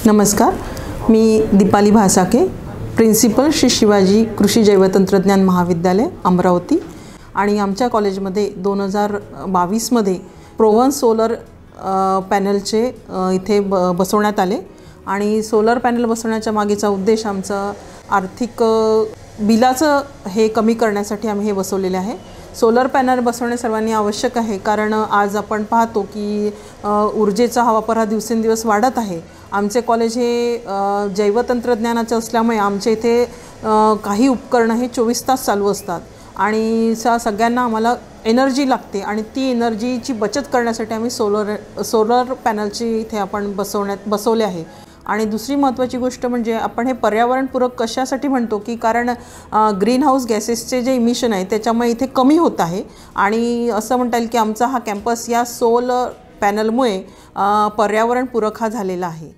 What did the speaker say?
नमस्कार, मी दीपाली भासाके, प्रिन्सिपल श्री शिवाजी कृषी जैवतंत्रज्ञान महाविद्यालय अमरावती। आणि आमच्या कॉलेजमध्ये 2022 मध्ये प्रोवन सोलर पॅनलचे इथे बसवण्यात आले। आणि सोलर पॅनल बसवण्याच्या मागेचा उद्देश आमचा आर्थिक बिलाचं हे कमी करण्यासाठी आम्ही हे बसवलेले आहे। सोलर पॅनल बसवणे सर्वांनी आवश्यक आहे, कारण आज आपण पाहतो की ऊर्जेचा वापर हा दिवसेंदिवस वाढत आहे। आमचे कॉलेज हे जैवतंत्रज्ञानाचे असल्यामुळे आमचे इथे काही उपकरणं हे 24 तास चालू असतात आणि सगळ्यांना आम्हाला एनर्जी लागते आणि ती एनर्जीची बचत करण्यासाठी आम्ही सोलर पॅनलची इथे आपण बसवले आहे। आणि दुसरी महत्त्वाची गोष्ट म्हणजे आपण हे पर्यावरणपूरक कशासाठी म्हणतो की कारण ग्रीन हाऊस गॅसेसचे जे इमिशन आहे त्याच्यामुळे इथे कमी होत आहे। आणि असं म्हणता येईल की आमचा हा कॅम्पस या सोलर पॅनलमुळे पर्यावरणपूरक हा झालेला आहे।